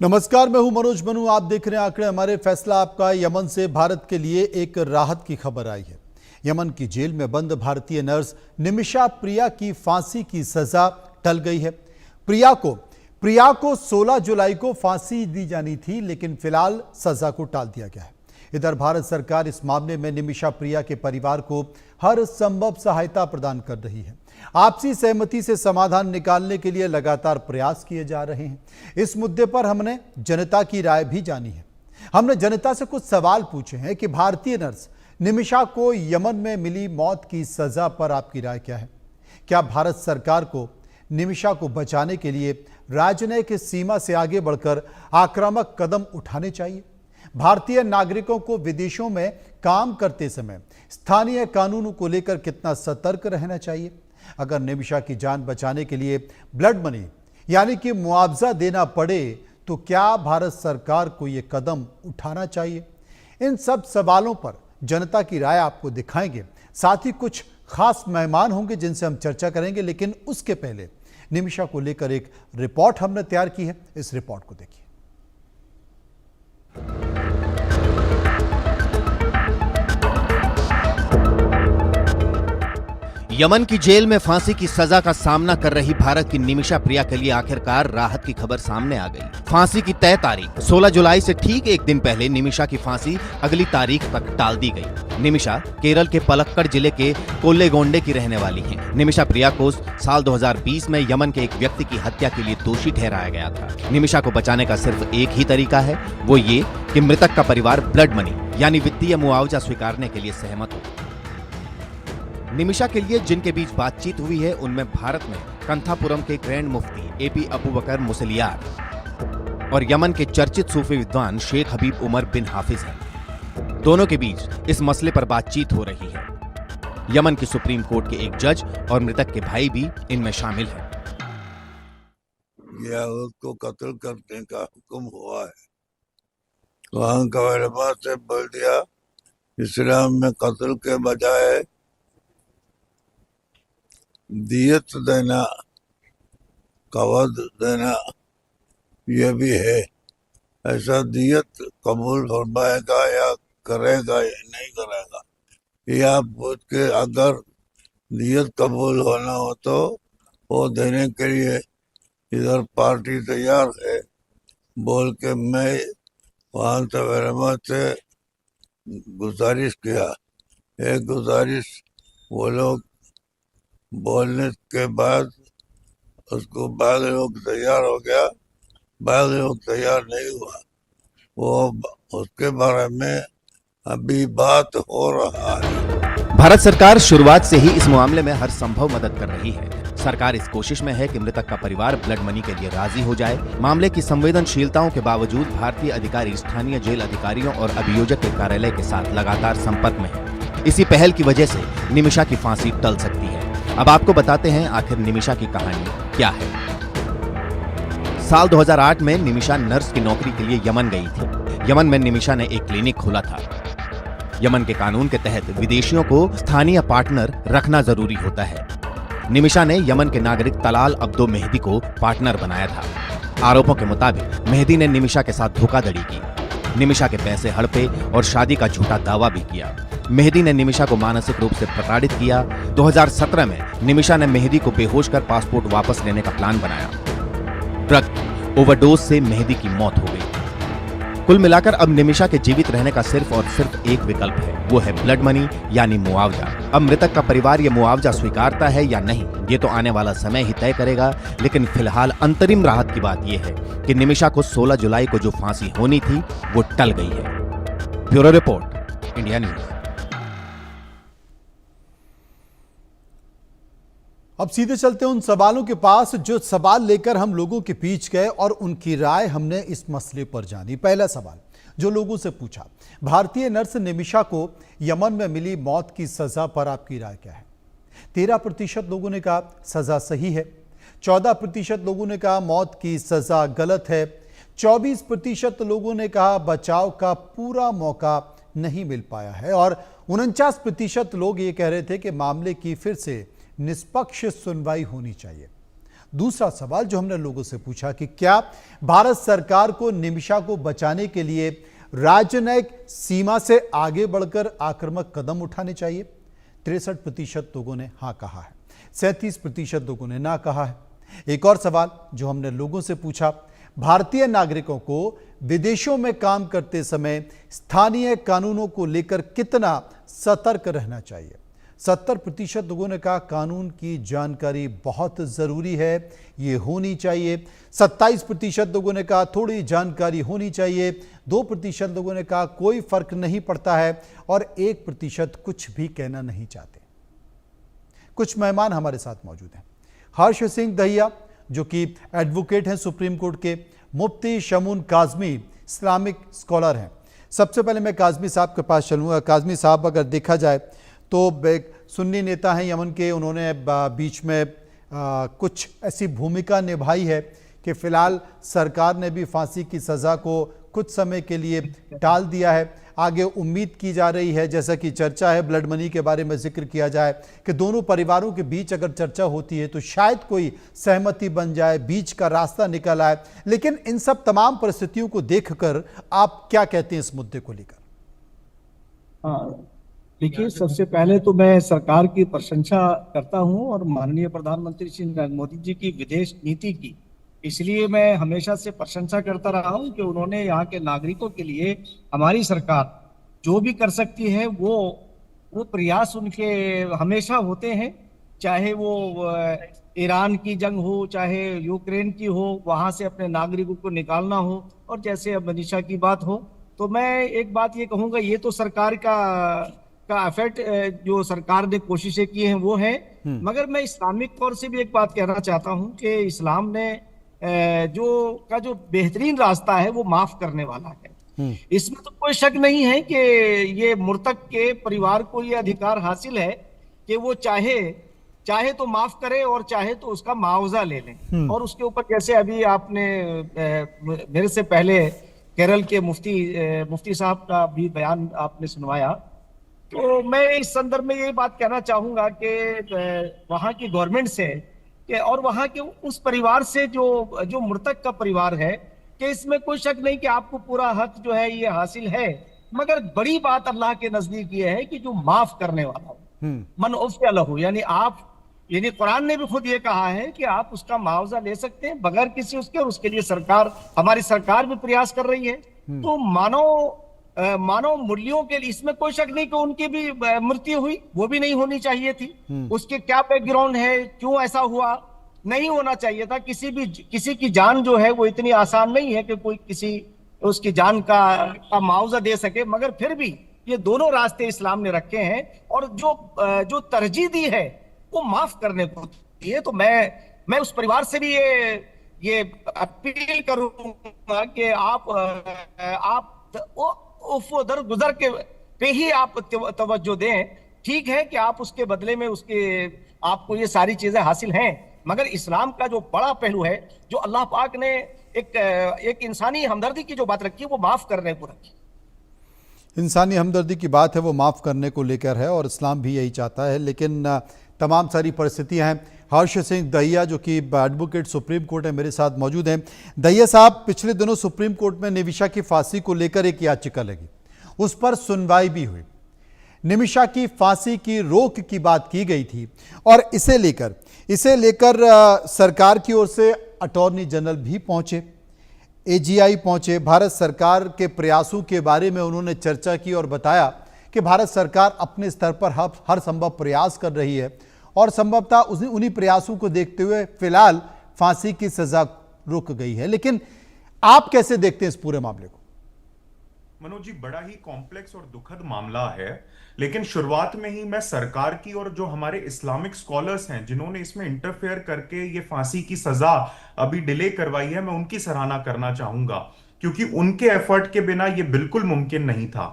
नमस्कार, मैं हूं मनोज मनु। आप देख रहे हैं आंकड़े हमारे। फैसला आपका। यमन से भारत के लिए एक राहत की खबर आई है। यमन की जेल में बंद भारतीय नर्स निमिषा प्रिया की फांसी की सजा टल गई है। प्रिया को 16 जुलाई को फांसी दी जानी थी, लेकिन फिलहाल सजा को टाल दिया गया है। इधर भारत सरकार इस मामले में निमिषा प्रिया के परिवार को हर संभव सहायता प्रदान कर रही है। आपसी सहमति से समाधान निकालने के लिए लगातार प्रयास किए जा रहे हैं। इस मुद्दे पर हमने जनता की राय भी जानी है। हमने जनता से कुछ सवाल पूछे हैं कि भारतीय नर्स निमिषा को यमन में मिली मौत की सजा पर आपकी राय क्या है। क्या भारत सरकार को निमिषा को बचाने के लिए राजनयिक सीमा से आगे बढ़कर आक्रामक कदम उठाने चाहिए। भारतीय नागरिकों को विदेशों में काम करते समय स्थानीय कानूनों को लेकर कितना सतर्क रहना चाहिए। अगर निमिषा की जान बचाने के लिए ब्लड मनी यानी कि मुआवजा देना पड़े तो क्या भारत सरकार को यह कदम उठाना चाहिए। इन सब सवालों पर जनता की राय आपको दिखाएंगे। साथ ही कुछ खास मेहमान होंगे जिनसे हम चर्चा करेंगे, लेकिन उसके पहले निमिषा को लेकर एक रिपोर्ट हमने तैयार की है। इस रिपोर्ट को देखिए। यमन की जेल में फांसी की सजा का सामना कर रही भारत की निमिषा प्रिया के लिए आखिरकार राहत की खबर सामने आ गई। फांसी की तय तारीख 16 जुलाई से ठीक एक दिन पहले निमिषा की फांसी अगली तारीख तक टाल दी गई। निमिषा केरल के पलक्कड़ जिले के कोल्लेगोंडे की रहने वाली हैं। निमिषा प्रिया को साल 2020 में यमन के एक व्यक्ति की हत्या के लिए दोषी ठहराया गया था। निमिषा को बचाने का सिर्फ एक ही तरीका है, वो ये कि मृतक का परिवार ब्लड मनी यानी वित्तीय मुआवजा स्वीकारने के लिए सहमत हो। निमिषा के लिए जिनके बीच बातचीत हुई है उनमें भारत में कंथापुरम के ग्रैंड मुफ्ती एपी अबू बकर मुसलियार और यमन के चर्चित सूफी विद्वान शेख हबीब उमर बिन हाफिज हैं। दोनों के बीच इस मसले पर बातचीत हो रही है। यमन की सुप्रीम कोर्ट के एक जज और मृतक के भाई भी इनमें शामिल हैं। उसको कत्ल करने का हुक्म हुआ है। वहां का उलमा से बोल दिया इस्लाम में कत्ल के बजाय दियत देना, कवद देना ये भी है। ऐसा दियत कबूल फरमाएगा या करेगा या नहीं करेगा, ये आप पूछ के अगर दियत कबूल होना हो तो वो देने के लिए इधर पार्टी तैयार है बोल के मैं वहां से रहमत से गुजारिश किया। एक गुजारिश वो लोग बोलने के बाद उसको बाद लोग तैयार हो गया, बाद लोग तैयार नहीं हुआ। वो उसके बारे में अभी बात हो रहा है। भारत सरकार शुरुआत से ही इस मामले में हर संभव मदद कर रही है। सरकार इस कोशिश में है कि मृतक का परिवार ब्लड मनी के लिए राजी हो जाए। मामले की संवेदनशीलताओं के बावजूद भारतीय अधिकारी स्थानीय जेल अधिकारियों और अभियोजक के कार्यालय के साथ लगातार संपर्क में है। इसी पहल की वजह से निमिषा की फांसी टल सकती है। अब आपको बताते हैं आखिर निमिषा की कहानी क्या है। साल 2008 में निमिषा नर्स की नौकरी के लिए यमन गई थी। यमन में निमिषा ने एक क्लिनिक खोला था। यमन के कानून के तहत विदेशियों को स्थानीय पार्टनर रखना जरूरी होता है। निमिषा ने यमन के नागरिक तलाल अब्दो मेहदी को पार्टनर बनाया था। आरोपों के मुताबिक मेहदी ने निमिषा के साथ धोखाधड़ी की, निमिषा के पैसे हड़पे और शादी का झूठा दावा भी किया। मेहदी ने निमिषा को मानसिक रूप से प्रताड़ित किया। 2017 में निमिषा ने मेहदी को बेहोश कर पासपोर्ट वापस लेने का प्लान बनाया। ड्रग ओवरडोज से मेहदी की मौत हो गई। कुल मिलाकर अब निमिषा के जीवित रहने का सिर्फ और सिर्फ एक विकल्प है, वो है ब्लड मनी यानी मुआवजा। अब मृतक का परिवार ये मुआवजा स्वीकारता है या नहीं, ये तो आने वाला समय ही तय करेगा। लेकिन फिलहाल अंतरिम राहत की बात यह है कि निमिषा को 16 जुलाई को जो फांसी होनी थी वो टल गई है। Bureau report, India news. अब सीधे चलते हैं उन सवालों के पास जो सवाल लेकर हम लोगों के बीच गए और उनकी राय हमने इस मसले पर जानी। पहला सवाल जो लोगों से पूछा, भारतीय नर्स निमिषा को यमन में मिली मौत की सजा पर आपकी राय क्या है। 13% लोगों ने कहा सजा सही है, 14% लोगों ने कहा मौत की सजा गलत है, 24% लोगों ने कहा बचाव का पूरा मौका नहीं मिल पाया है और 49% लोग ये कह रहे थे कि मामले की फिर से निष्पक्ष सुनवाई होनी चाहिए। दूसरा सवाल जो हमने लोगों से पूछा कि क्या भारत सरकार को निमिषा को बचाने के लिए राजनयिक सीमा से आगे बढ़कर आक्रामक कदम उठाने चाहिए? 63% लोगों ने हाँ कहा है, 37% लोगों ने ना कहा है। एक और सवाल जो हमने लोगों से पूछा, भारतीय नागरिकों को विदेशों में काम करते समय स्थानीय कानूनों को लेकर कितना सतर्क रहना चाहिए? 70% लोगों ने कहा कानून की जानकारी बहुत जरूरी है, ये होनी चाहिए। 27% लोगों ने कहा थोड़ी जानकारी होनी चाहिए। 2% लोगों ने कहा कोई फर्क नहीं पड़ता है और 1% कुछ भी कहना नहीं चाहते। कुछ मेहमान हमारे साथ मौजूद हैं। हर्ष सिंह दहिया जो कि एडवोकेट हैं सुप्रीम कोर्ट के, मुफ्ती शमून काजमी इस्लामिक स्कॉलर हैं। सबसे पहले मैं काजमी साहब के पास चलूँगा। काजमी साहब, अगर देखा जाए तो एक सुन्नी नेता हैं यमन के, उन्होंने बीच में कुछ ऐसी भूमिका निभाई है कि फिलहाल सरकार ने भी फांसी की सज़ा को कुछ समय के लिए टाल दिया है। आगे उम्मीद की जा रही है, जैसा कि चर्चा है, ब्लड मनी के बारे में जिक्र किया जाए कि दोनों परिवारों के बीच अगर चर्चा होती है तो शायद कोई सहमति बन जाए, बीच का रास्ता निकल आए। लेकिन इन सब तमाम परिस्थितियों को देखकर आप क्या कहते हैं इस मुद्दे को लेकर? हाँ, देखिए, सबसे पहले तो मैं सरकार की प्रशंसा करता हूं और माननीय प्रधानमंत्री श्री नरेंद्र मोदी जी की विदेश नीति की। इसलिए मैं हमेशा से प्रशंसा करता रहा हूं कि उन्होंने यहाँ के नागरिकों के लिए हमारी सरकार जो भी कर सकती है वो प्रयास उनके हमेशा होते हैं। चाहे वो ईरान की जंग हो, चाहे यूक्रेन की हो, वहां से अपने नागरिकों को निकालना हो, और जैसे अब मनीषा की बात हो, तो मैं एक बात ये कहूंगा, ये तो सरकार का एफर्ट, जो सरकार ने कोशिशें की हैं वो है। मगर मैं इस्लामिक तौर से भी एक बात कहना चाहता हूं कि इस्लाम ने जो बेहतरीन रास्ता है वो माफ करने वाला है। इसमें तो कोई शक नहीं है कि ये मृतक के परिवार को ये अधिकार हासिल है कि वो चाहे तो माफ करे और चाहे तो उसका मुआवजा ले लें। और उसके ऊपर जैसे अभी आपने मेरे से पहले केरल के मुफ्ती साहब का भी बयान आपने सुनवाया, तो मैं इस संदर्भ में ये बात कहना चाहूंगा कि वहां की गवर्नमेंट से और वहां के उस परिवार से जो मृतक का परिवार है, कि इसमें कोई शक नहीं कि आपको पूरा हक जो है ये हासिल है। मगर बड़ी बात अल्लाह के नजदीक ये है कि जो माफ करने वाला हो, मन उफ़्य लहू, यानी कुरान ने भी खुद ये कहा है कि आप उसका मुआवजा ले सकते हैं बगैर किसी उसके, और उसके लिए हमारी सरकार भी प्रयास कर रही है। तो मानव मूल्यों के लिए इसमें कोई शक नहीं कि उनकी भी मृत्यु हुई, वो भी नहीं होनी चाहिए थी। उसके क्या बैकग्राउंड है, क्यों ऐसा हुआ, नहीं होना चाहिए था। किसी की जान जो है वो इतनी आसान नहीं है कि कोई उसकी जान का मुआवजा दे सके। मगर फिर भी ये दोनों रास्ते इस्लाम ने रखे हैं, और जो तरजीह दी है वो माफ करने को दी है। तो मैं उस परिवार से भी ये अपील करूंगा कि आप दर गुजर के पे ही आप तवज्जो दें। ठीक है कि आप उसके बदले में आपको ये सारी चीजें हासिल हैं, मगर इस्लाम का जो बड़ा पहलू है, जो अल्लाह पाक ने एक इंसानी हमदर्दी की जो बात रखी है, वो माफ करने को रखी। इंसानी हमदर्दी की बात है, वो माफ़ करने को लेकर है और इस्लाम भी यही चाहता है। लेकिन तमाम सारी परिस्थितियां हैं। हर्ष सिंह दहिया जो कि एडवोकेट सुप्रीम कोर्ट है, मेरे साथ मौजूद हैं। दहिया साहब, पिछले दिनों सुप्रीम कोर्ट में निमिषा की फांसी को लेकर एक याचिका लगी, उस पर सुनवाई भी हुई। निमिषा की फांसी की रोक की बात की गई थी और इसे लेकर सरकार की ओर से अटॉर्नी जनरल भी पहुंचे, एजीआई पहुंचे। भारत सरकार के प्रयासों के बारे में उन्होंने चर्चा की और बताया कि भारत सरकार अपने स्तर पर हर संभव प्रयास कर रही है और संभवतः उन्हीं प्रयासों को देखते हुए फिलहाल फांसी की सजा रुक गई है। लेकिन आप कैसे देखते हैं इस पूरे मामले को? मनोज जी, बड़ा ही कॉम्प्लेक्स और दुखद मामला है, लेकिन शुरुआत में ही मैं सरकार की और जो हमारे इस्लामिक स्कॉलर्स हैं जिन्होंने इसमें इंटरफेयर करके ये फांसी की सजा अभी डिले करवाई है, मैं उनकी सराहना करना चाहूंगा, क्योंकि उनके एफर्ट के बिना ये बिल्कुल मुमकिन नहीं था।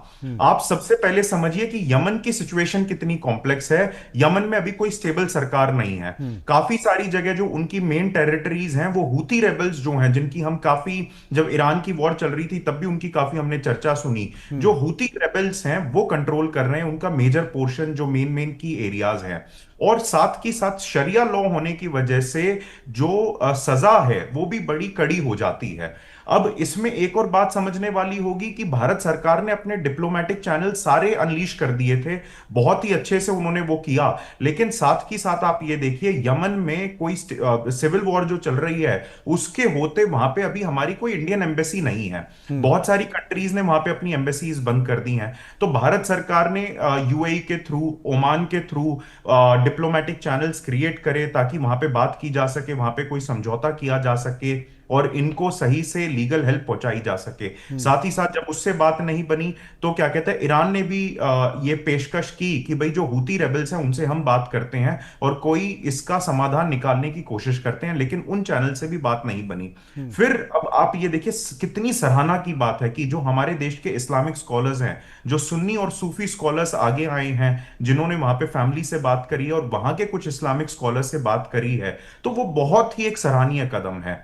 आप सबसे पहले समझिए कि यमन की सिचुएशन कितनी कॉम्प्लेक्स है। यमन में अभी कोई स्टेबल सरकार नहीं है। काफी सारी जगह जो उनकी मेन टेरिटरीज हैं वो हूती रेबल्स जो हैं, जिनकी हम काफी, जब ईरान की वॉर चल रही थी तब भी उनकी काफी हमने चर्चा सुनी, जो हूती रेबल्स हैं वो कंट्रोल कर रहे हैं उनका मेजर पोर्शन, जो मेन की एरियाज हैं। और साथ की साथ शरिया लॉ होने की वजह से जो सजा है वो भी बड़ी कड़ी हो जाती है। अब इसमें एक और बात समझने वाली होगी कि भारत सरकार ने अपने डिप्लोमेटिक चैनल सारे अनलीश कर दिए थे, बहुत ही अच्छे से उन्होंने वो किया, लेकिन साथ की साथ आप ये देखिए यमन में कोई सिविल वॉर जो चल रही है उसके होते वहां पे अभी हमारी कोई इंडियन एम्बेसी नहीं है। बहुत सारी कंट्रीज ने वहां पे अपनी एम्बेसीज बंद कर दी हैं। तो भारत सरकार ने यूएई के थ्रू, ओमान के थ्रू डिप्लोमेटिक चैनल्स क्रिएट करे ताकि वहां पे बात की जा सके, वहां पे कोई समझौता किया जा सके और इनको सही से लीगल हेल्प पहुंचाई जा सके। साथ ही साथ जब उससे बात नहीं बनी तो क्या कहते हैं, ईरान ने भी ये पेशकश की कि भाई जो हूती रेबल्स हैं उनसे हम बात करते हैं और कोई इसका समाधान निकालने की कोशिश करते हैं, लेकिन उन चैनल से भी बात नहीं बनी। फिर अब आप ये देखिए कितनी सराहना की बात है कि जो हमारे देश के इस्लामिक स्कॉलर्स हैं, जो सुन्नी और सूफी स्कॉलर्स आगे आए हैं, जिन्होंने वहां पे फैमिली से बात करी है और वहां के कुछ इस्लामिक स्कॉलर्स से बात करी है, तो वो बहुत ही एक सराहनीय कदम है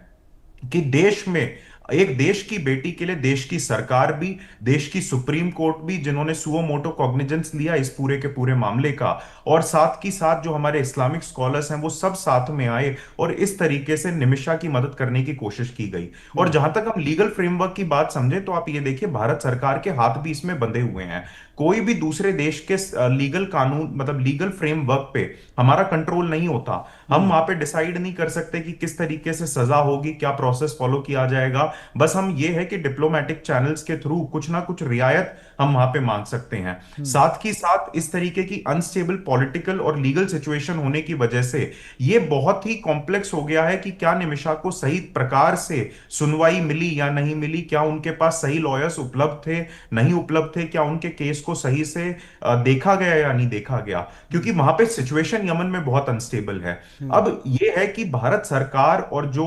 कि देश में एक देश की बेटी के लिए देश की सरकार भी, देश की सुप्रीम कोर्ट भी, जिन्होंने सुओ मोटो कॉग्निजेंस लिया इस पूरे के पूरे मामले का, और साथ की साथ जो हमारे इस्लामिक स्कॉलर्स हैं वो सब साथ में आए और इस तरीके से निमिषा की मदद करने की कोशिश की गई। और जहां तक हम लीगल फ्रेमवर्क की बात समझे तो आप ये देखिए भारत सरकार के हाथ भी इसमें बंधे हुए हैं। कोई भी दूसरे देश के लीगल कानून, मतलब लीगल फ्रेमवर्क पे हमारा कंट्रोल नहीं होता। हम वहां पे डिसाइड नहीं कर सकते कि किस तरीके से सजा होगी, क्या प्रोसेस फॉलो किया जाएगा। बस हम ये है कि डिप्लोमेटिक चैनल्स के थ्रू कुछ ना कुछ रियायत हम वहां पे मांग सकते हैं। साथ ही साथ इस तरीके की अनस्टेबल पॉलिटिकल और लीगल सिचुएशन होने की वजह से ये बहुत ही कॉम्प्लेक्स हो गया है कि क्या निमिषा को सही प्रकार से सुनवाई मिली या नहीं मिली, क्या उनके पास सही लॉयर्स उपलब्ध थे, नहीं उपलब्ध थे, क्या उनके केस को सही से देखा गया या नहीं देखा गया, क्योंकि वहां पे सिचुएशन यमन में बहुत अनस्टेबल है। अब ये है कि भारत सरकार और जो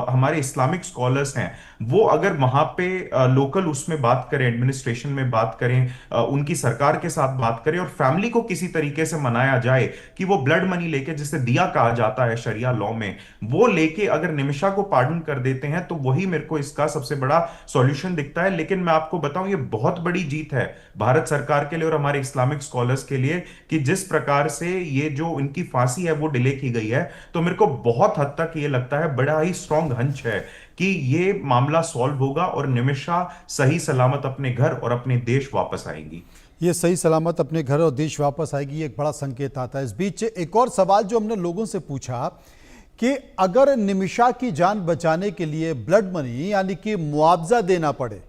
हमारे इस्लामिक स्कॉलर्स हैं वो अगर वहां पे लोकल उसमें बात करें, एडमिनिस्ट्रेशन में बात करें, उनकी सरकार के साथ बात करें और फैमिली को किसी तरीके से मनाया जाए कि वो ब्लड मनी लेके, जिसे दिया कहा जाता है शरिया लॉ में, वो लेके अगर निमिषा को पार्डन कर देते हैं तो वही मेरे को इसका सबसे बड़ा सॉल्यूशन दिखता है। लेकिन मैं आपको बताऊं ये बहुत बड़ी जीत है भारत सरकार के लिए और हमारे इस्लामिक स्कॉलर्स के लिए कि जिस प्रकार से ये जो इनकी फांसी है वो डिले की गई है। तो मेरे को बहुत हद तक ये लगता है, बड़ा ही स्ट्रॉन्ग हंच है कि ये मामला सॉल्व होगा और निमिषा सही सलामत अपने घर और अपने देश वापस आएंगी। ये सही सलामत अपने घर और देश वापस आएगी, ये एक बड़ा संकेत आता है। इस बीच एक और सवाल जो हमने लोगों से पूछा कि अगर निमिषा की जान बचाने के लिए ब्लड मनी यानी कि मुआवजा देना पड़े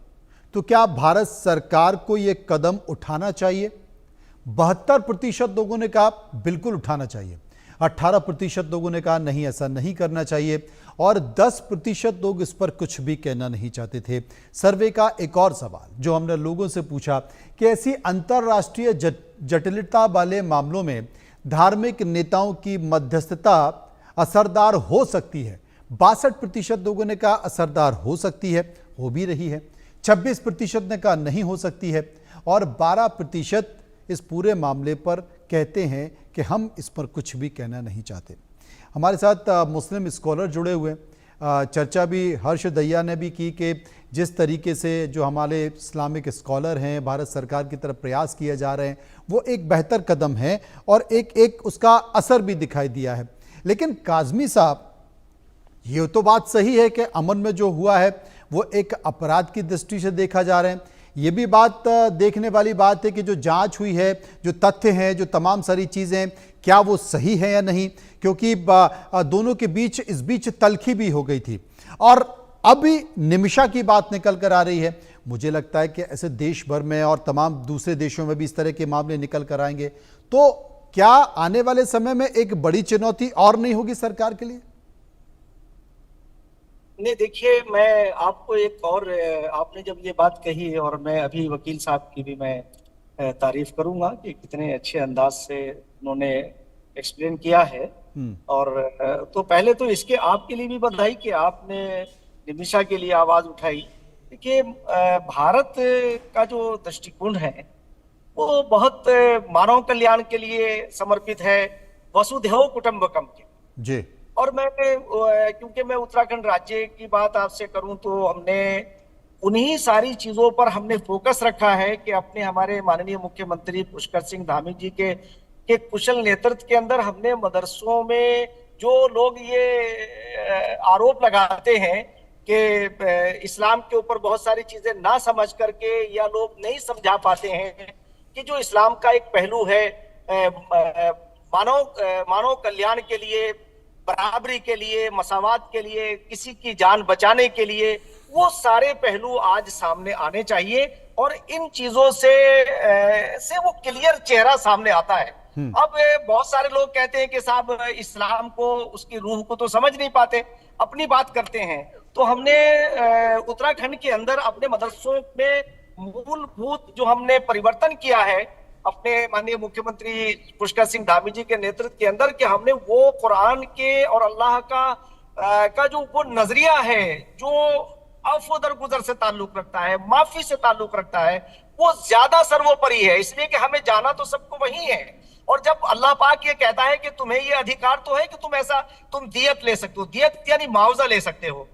तो क्या भारत सरकार को यह कदम उठाना चाहिए? 72% लोगों ने कहा बिल्कुल उठाना चाहिए, 18% लोगों ने कहा नहीं ऐसा नहीं करना चाहिए और 10% लोग इस पर कुछ भी कहना नहीं चाहते थे। सर्वे का एक और सवाल जो हमने लोगों से पूछा कि ऐसी अंतर्राष्ट्रीय जटिलता वाले मामलों में धार्मिक नेताओं की मध्यस्थता असरदार हो सकती है। 62% लोगों ने कहा असरदार हो सकती है, हो भी रही है। 26% ने कहा नहीं हो सकती है और 12% इस पूरे मामले पर कहते हैं कि हम इस पर कुछ भी कहना नहीं चाहते। हमारे साथ मुस्लिम स्कॉलर जुड़े हुए हैं। चर्चा भी हर्ष दहिया ने भी की कि जिस तरीके से जो हमारे इस्लामिक स्कॉलर हैं भारत सरकार की तरफ प्रयास किए जा रहे हैं वो एक बेहतर कदम है और एक उसका असर भी दिखाई दिया है। लेकिन काज़मी साहब, ये तो बात सही है कि अमन में जो हुआ है वो एक अपराध की दृष्टि से देखा जा रहा है। ये भी बात देखने वाली बात है कि जो जांच हुई है, जो तथ्य हैं, जो तमाम सारी चीज़ें, क्या वो सही है या नहीं, क्योंकि दोनों के बीच इस बीच तलखी भी हो गई थी और अभी निमिषा की बात निकल कर आ रही है। मुझे लगता है कि ऐसे देश भर में और तमाम दूसरे देशों में भी इस तरह के मामले निकल कर आएंगे, तो क्या आने वाले समय में एक बड़ी चुनौती और नहीं होगी सरकार के लिए? नहीं, देखिए, मैं आपको एक और, आपने जब ये बात कही और मैं अभी वकील साहब की भी मैं तारीफ करूंगा कि कितने अच्छे अंदाज से उन्होंने एक्सप्लेन किया है। और तो पहले तो इसके आपके लिए भी बधाई कि आपने निमिषा के लिए आवाज उठाई। देखिए, भारत का जो दृष्टिकोण है वो बहुत मानव कल्याण के लिए समर्पित है, वसुधैव कुटुंबकम के जी। और मैंने, क्योंकि मैं उत्तराखंड राज्य की बात आपसे करूं तो हमने उन्हीं सारी चीजों पर हमने फोकस रखा है कि अपने हमारे माननीय मुख्यमंत्री पुष्कर सिंह धामी जी के के कुशल नेतृत्व के अंदर हमने मदरसों में जो लोग ये आरोप लगाते हैं कि इस्लाम के ऊपर बहुत सारी चीजें ना समझ करके या लोग नहीं समझा पाते हैं कि जो इस्लाम का एक पहलू है मानव कल्याण के लिए, बराबरी के लिए, मसावात के लिए, किसी की जान बचाने के लिए, वो सारे पहलू आज सामने आने चाहिए और इन चीजों से वो क्लियर चेहरा सामने आता है। अब बहुत सारे लोग कहते हैं कि साहब इस्लाम को, उसकी रूह को तो समझ नहीं पाते, अपनी बात करते हैं। तो हमने उत्तराखंड के अंदर अपने मदरसों में मूलभूत जो हमने परिवर्तन किया है अपने माननीय मुख्यमंत्री पुष्कर सिंह धामी जी के नेतृत्व के अंदर, कि हमने वो कुरान के और अल्लाह का जो वो नजरिया है जो अफ़्व दरगुजर से ताल्लुक रखता है, माफी से ताल्लुक रखता है, वो ज्यादा सर्वोपरि है। इसलिए कि हमें जाना तो सबको वही है। और जब अल्लाह पाक ये कहता है कि तुम्हें ये अधिकार तो है कि तुम दियत ले सकते हो, दियत यानी मुआवजा ले सकते हो,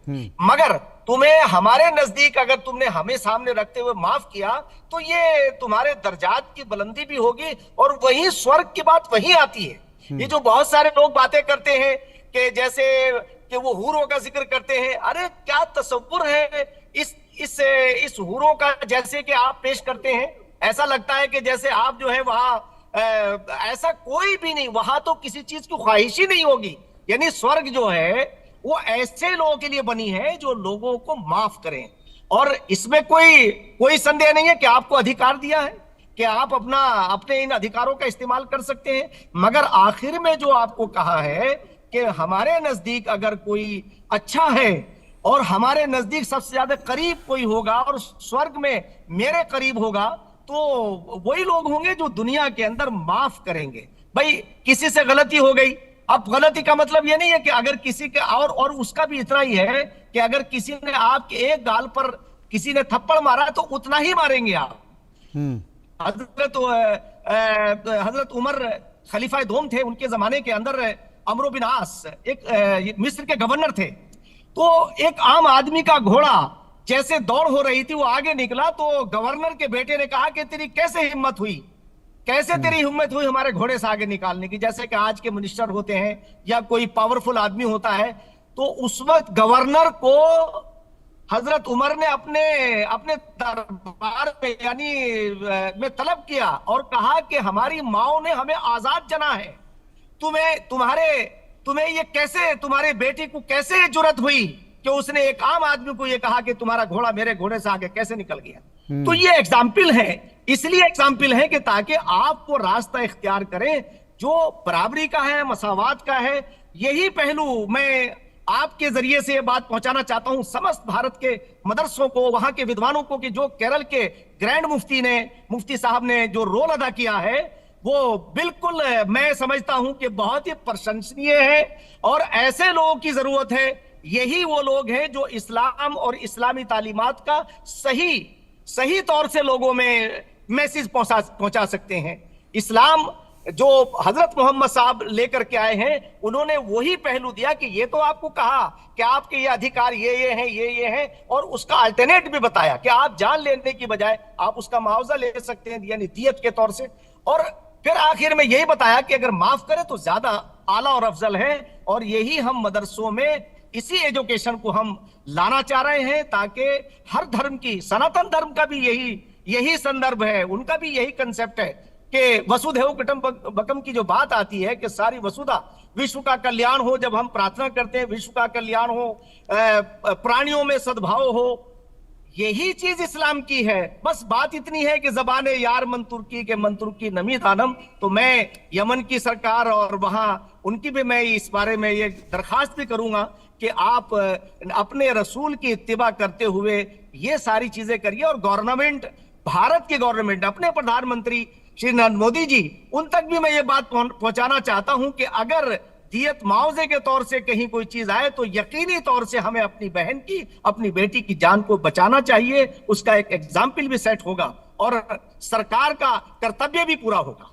मगर तुम्हें हमारे नजदीक अगर तुमने हमें सामने रखते हुए माफ किया तो ये तुम्हारे दर्जात की बुलंदी भी होगी और वही स्वर्ग की बात वही आती है। ये जो बहुत सारे लोग बातें करते हैं कि जैसे कि वो हूरों का जिक्र करते हैं, अरे क्या तसव्वुर है इस हूरों का, जैसे कि आप पेश करते हैं। ऐसा लगता है कि जैसे आप जो है वहां ऐसा कोई भी नहीं, वहां तो किसी चीज की ख्वाहिश ही नहीं होगी। यानी स्वर्ग जो है वो ऐसे लोगों के लिए बनी है जो लोगों को माफ करें। और इसमें कोई संदेह नहीं है कि आपको अधिकार दिया है कि आप अपने इन अधिकारों का इस्तेमाल कर सकते हैं, मगर आखिर में जो आपको कहा है कि हमारे नजदीक अगर कोई अच्छा है और हमारे नजदीक सबसे ज्यादा करीब कोई होगा और स्वर्ग में मेरे करीब होगा, तो वही लोग होंगे जो दुनिया के अंदर माफ करेंगे। भाई किसी से गलती हो गई, अब गलती का मतलब ये नहीं है कि अगर किसी के और उसका भी इतना ही है कि अगर किसी ने आपके एक गाल पर किसी ने थप्पड़ मारा तो उतना ही मारेंगे आप। हजरत उमर खलीफा दोम थे, उनके जमाने के अंदर अमरो बिन आस एक मिस्र के गवर्नर थे। तो एक आम आदमी का घोड़ा जैसे दौड़ हो रही थी, वो आगे निकला तो गवर्नर के बेटे ने कहा कि तेरी कैसे हिम्मत हुई, कैसे तेरी हिम्मत हुई हमारे घोड़े से आगे निकालने की। जैसे कि आज के मिनिस्टर होते हैं या कोई पावरफुल आदमी होता है, तो उस वक्त गवर्नर को हजरत उमर ने अपने दरबार में यानी में तलब किया और कहा कि हमारी माओ ने हमें आजाद जना है, तुम्हें ये कैसे, तुम्हारे बेटी को कैसे जुर्रत हुई कि उसने एक आम आदमी को ये कहा कि तुम्हारा घोड़ा मेरे घोड़े से आगे कैसे निकल गया। तो ये एग्जाम्पल है, इसलिए एग्जाम्पल है कि ताकि आप वो रास्ता इख्तियार करें जो बराबरी का है, मसावात का है। यही पहलू मैं आपके जरिए से ये बात पहुंचाना चाहता हूं समस्त भारत के मदरसों को, वहां के विद्वानों को, कि जो केरल के ग्रैंड मुफ्ती साहब ने जो रोल अदा किया है वो बिल्कुल मैं समझता हूं कि बहुत ही प्रशंसनीय है। और ऐसे लोगों की जरूरत है, यही वो लोग हैं जो इस्लाम और इस्लामी तालीमात का सही तौर से लोगों में मैसेज पहुंचा सकते हैं। इस्लाम जो हजरत मोहम्मद साहब लेकर के आए हैं, उन्होंने वही पहलू दिया कि ये तो आपको कहा कि आपके ये अधिकार ये हैं, और उसका अल्टरनेट भी बताया कि आप जान लेने की बजाय आप उसका मुआवजा ले सकते हैं, यानी दियत के तौर से। और फिर आखिर में यही बताया कि अगर माफ करे तो ज्यादा आला और अफजल है। और यही हम मदरसों में इसी एजुकेशन को हम लाना चाह रहे हैं, ताकि हर धर्म की, सनातन धर्म का भी यही संदर्भ है, उनका भी यही कंसेप्ट है कि वसुधैव कुटुंबकम की जो बात आती है कि सारी वसुधा, विश्व का कल्याण हो। जब हम प्रार्थना करते हैं विश्व का कल्याण हो, प्राणियों में सद्भाव हो, यही चीज इस्लाम की है। बस बात इतनी है कि जबाने यार मन तुर्की नमी दानम। तो मैं यमन की सरकार और वहां उनकी भी मैं इस बारे में ये दरखास्त भी करूंगा कि आप अपने रसूल की इत्तिबा करते हुए ये सारी चीजें करिए। और गवर्नमेंट, भारत की गवर्नमेंट, अपने प्रधानमंत्री श्री नरेंद्र मोदी जी, उन तक भी मैं ये बात पहुंचाना चाहता हूं कि अगर दियत मुआवजे के तौर से कहीं कोई चीज आए तो यकीनी तौर से हमें अपनी बहन की, अपनी बेटी की जान को बचाना चाहिए। उसका एक एग्जाम्पल भी सेट होगा और सरकार का कर्तव्य भी पूरा होगा।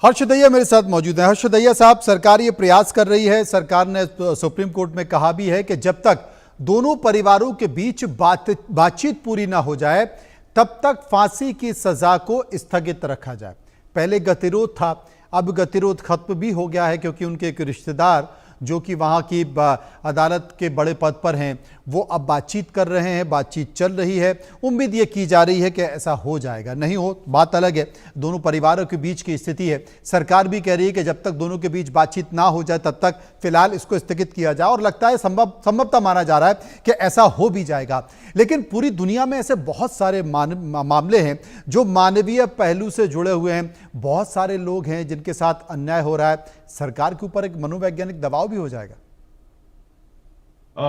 हर्ष दहिया मेरे साथ मौजूद हैं। हर्ष दहिया साहब, सरकार ये प्रयास कर रही है, सरकार ने सुप्रीम कोर्ट में कहा भी है कि जब तक दोनों परिवारों के बीच बातचीत पूरी ना हो जाए तब तक फांसी की सजा को स्थगित रखा जाए। पहले गतिरोध था, अब गतिरोध खत्म भी हो गया है, क्योंकि उनके एक रिश्तेदार जो कि वहाँ की अदालत के बड़े पद पर हैं, वो अब बातचीत कर रहे हैं, बातचीत चल रही है। उम्मीद ये की जा रही है कि ऐसा हो जाएगा, नहीं हो बात अलग है। दोनों परिवारों के बीच की स्थिति है, सरकार भी कह रही है कि जब तक दोनों के बीच बातचीत ना हो जाए तब तक फिलहाल इसको स्थगित किया जाए, और लगता है संभवतः माना जा रहा है कि ऐसा हो भी जाएगा। लेकिन पूरी दुनिया में ऐसे बहुत सारे मामले हैं जो मानवीय पहलू से जुड़े हुए हैं, बहुत सारे लोग हैं जिनके साथ अन्याय हो रहा है, सरकार के ऊपर एक मनोवैज्ञानिक दबाव भी हो जाएगा।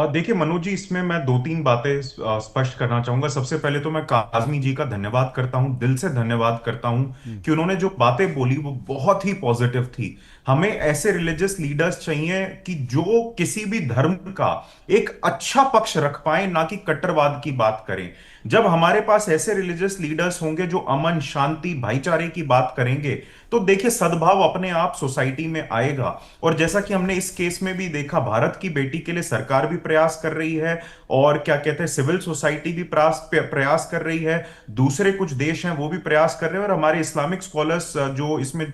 देखिए मनोज जी, इसमें मैं दो तीन बातें स्पष्ट करना चाहूंगा। सबसे पहले तो मैं काजमी जी का धन्यवाद करता हूं, दिल से धन्यवाद करता हूं कि उन्होंने जो बातें बोली वो बहुत ही पॉजिटिव थी। हमें ऐसे रिलीजियस लीडर्स चाहिए कि जो किसी भी धर्म का एक अच्छा पक्ष रख पाए, ना कि कट्टरवाद की बात करें। जब हमारे पास ऐसे रिलीजियस लीडर्स होंगे जो अमन, शांति, भाईचारे की बात करेंगे, तो देखिए सद्भाव अपने आप सोसाइटी में आएगा। और जैसा कि हमने इस केस में भी देखा, भारत की बेटी के लिए सरकार भी प्रयास कर रही है, और क्या कहते हैं, सिविल सोसाइटी भी प्रयास कर रही है, दूसरे कुछ देश हैं वो भी प्रयास कर रहे हैं, और हमारे इस्लामिक स्कॉलर्स जो इसमें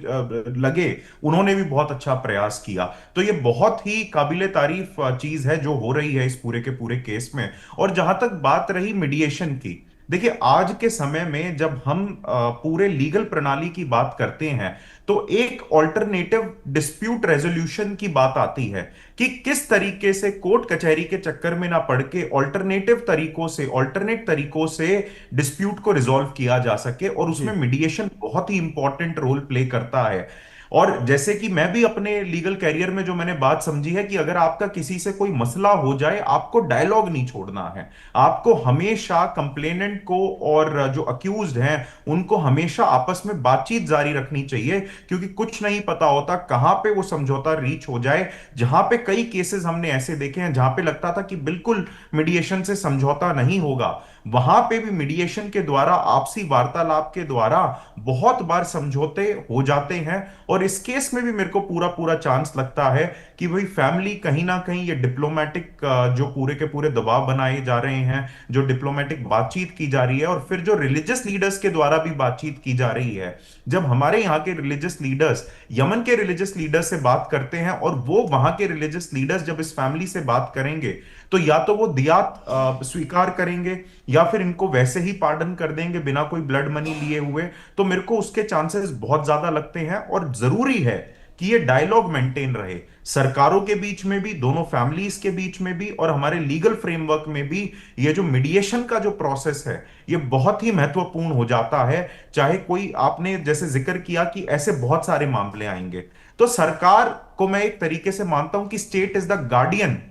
लगे उन्होंने भी बहुत अच्छा प्रयास किया। तो ये बहुत ही काबिले तारीफ चीज है जो हो रही है इस पूरे के पूरे केस में। और जहां तक बात रही मीडिएशन की, देखिए आज के समय में जब हम पूरे लीगल प्रणाली की बात करते हैं तो एक ऑल्टरनेटिव डिस्प्यूट रेजोल्यूशन की बात आती है कि किस तरीके से कोर्ट कचहरी के चक्कर में ना पड़ के ऑल्टरनेट तरीकों से डिस्प्यूट को रिजॉल्व किया जा सके, और उसमें मीडिएशन बहुत ही इंपॉर्टेंट रोल प्ले करता है। और जैसे कि मैं भी अपने लीगल कैरियर में जो मैंने बात समझी है कि अगर आपका किसी से कोई मसला हो जाए, आपको डायलॉग नहीं छोड़ना है, आपको हमेशा कंप्लेनेंट को और जो अक्यूज्ड हैं उनको हमेशा आपस में बातचीत जारी रखनी चाहिए, क्योंकि कुछ नहीं पता होता कहां पे वो समझौता रीच हो जाए। जहां पे कई केसेस हमने ऐसे देखे हैं जहां पे लगता था कि बिल्कुल मीडिएशन से समझौता नहीं होगा, वहां पे भी मीडिएशन के द्वारा, आपसी वार्तालाप के द्वारा बहुत बार समझौते हो जाते हैं। और इस केस में भी मेरे को पूरा पूरा चांस लगता है कि भाई फैमिली कहीं ना कहीं ये डिप्लोमेटिक जो पूरे के पूरे दबाव बनाए जा रहे हैं, जो डिप्लोमेटिक बातचीत की जा रही है, और फिर जो रिलीजियस लीडर्स के द्वारा भी बातचीत की जा रही है। जब हमारे यहाँ के रिलीजियस लीडर्स यमन के रिलीजियस लीडर्स से बात करते हैं और वो वहां के रिलीजियस लीडर्स जब इस फैमिली से बात करेंगे, तो या तो वो दियात स्वीकार करेंगे या फिर इनको वैसे ही पार्डन कर देंगे बिना कोई ब्लड मनी लिए हुए। तो मेरे को उसके चांसेस बहुत ज्यादा लगते हैं, और जरूरी है कि ये डायलॉग मेंटेन रहे सरकारों के बीच में भी, दोनों फैमिलीज के बीच में भी, और हमारे लीगल फ्रेमवर्क में भी। ये जो मीडिएशन का जो प्रोसेस है ये बहुत ही महत्वपूर्ण हो जाता है। चाहे कोई, आपने जैसे जिक्र किया कि ऐसे बहुत सारे मामले आएंगे, तो सरकार को मैं एक तरीके से मानता हूं कि state is the guardian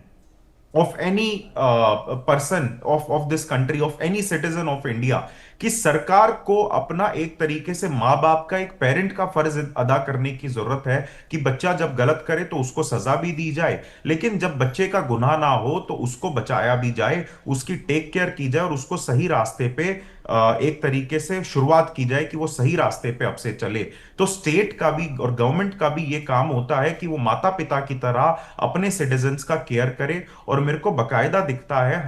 of any person of this country, of any citizen of India, कि सरकार को अपना एक तरीके से माँ बाप का, एक पेरेंट का फर्ज अदा करने की जरूरत है कि बच्चा जब गलत करे तो उसको सजा भी दी जाए, लेकिन जब बच्चे का गुनाह ना हो तो उसको बचाया भी जाए, उसकी टेक केयर की जाए, और उसको सही रास्ते पे एक तरीके से शुरुआत की जाए कि वो सही रास्ते पे अब से चले। तो स्टेट का भी और गवर्नमेंट का भी ये काम होता है कि वो माता पिता की तरह अपने सिटीजन्स का केयर करे। और मेरे को बकायदा दिखता है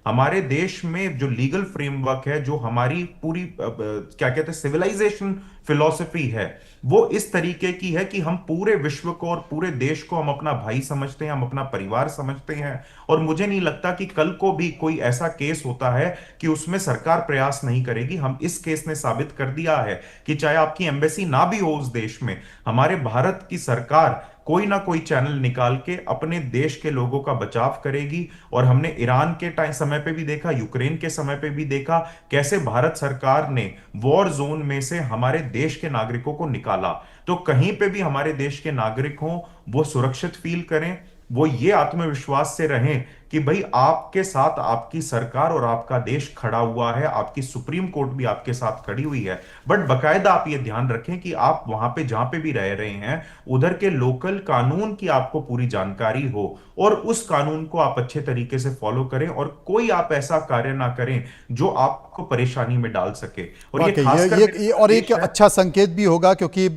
हमारे देश में जो लीगल फ्रेमवर्क है, जो हमारी पूरी क्या कहते हैं सिविलाइजेशन फिलॉसफी है, वो इस तरीके की है कि हम पूरे विश्व को और पूरे देश को हम अपना भाई समझते हैं, हम अपना परिवार समझते हैं। और मुझे नहीं लगता कि कल को भी कोई ऐसा केस होता है कि उसमें सरकार प्रयास नहीं करेगी। हम इस केस ने साबित कर दिया है कि चाहे आपकी एम्बेसी ना भी हो उस देश में, हमारे भारत की सरकार कोई ना कोई चैनल निकाल के अपने देश के लोगों का बचाव करेगी। और हमने ईरान के समय पे भी देखा, यूक्रेन के समय पे भी देखा, कैसे भारत सरकार ने वॉर जोन में से हमारे देश के नागरिकों को निकाला। तो कहीं पे भी हमारे देश के नागरिक हों, वो सुरक्षित फील करें, वो ये आत्मविश्वास से रहें कि भाई आपके साथ आपकी सरकार और आपका देश खड़ा हुआ है, आपकी सुप्रीम कोर्ट भी आपके साथ खड़ी हुई है। बट बकायदा आप ये ध्यान रखें कि आप वहां पे जहां पे भी रह रहे हैं, उधर के लोकल कानून की आपको पूरी जानकारी हो, और उस कानून को आप अच्छे तरीके से फॉलो करें, और कोई आप ऐसा कार्य ना करें जो आपको परेशानी में डाल सके। और ये एक अच्छा संकेत भी होगा, क्योंकि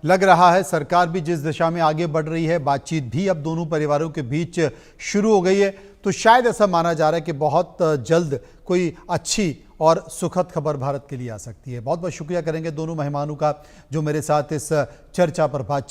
लग रहा है सरकार भी जिस दिशा में आगे बढ़ रही है, बातचीत भी अब दोनों परिवार परिवारों के बीच शुरू हो गई है, तो शायद ऐसा माना जा रहा है कि बहुत जल्द कोई अच्छी और सुखद खबर भारत के लिए आ सकती है। बहुत बहुत शुक्रिया करेंगे दोनों मेहमानों का जो मेरे साथ इस चर्चा पर बातचीत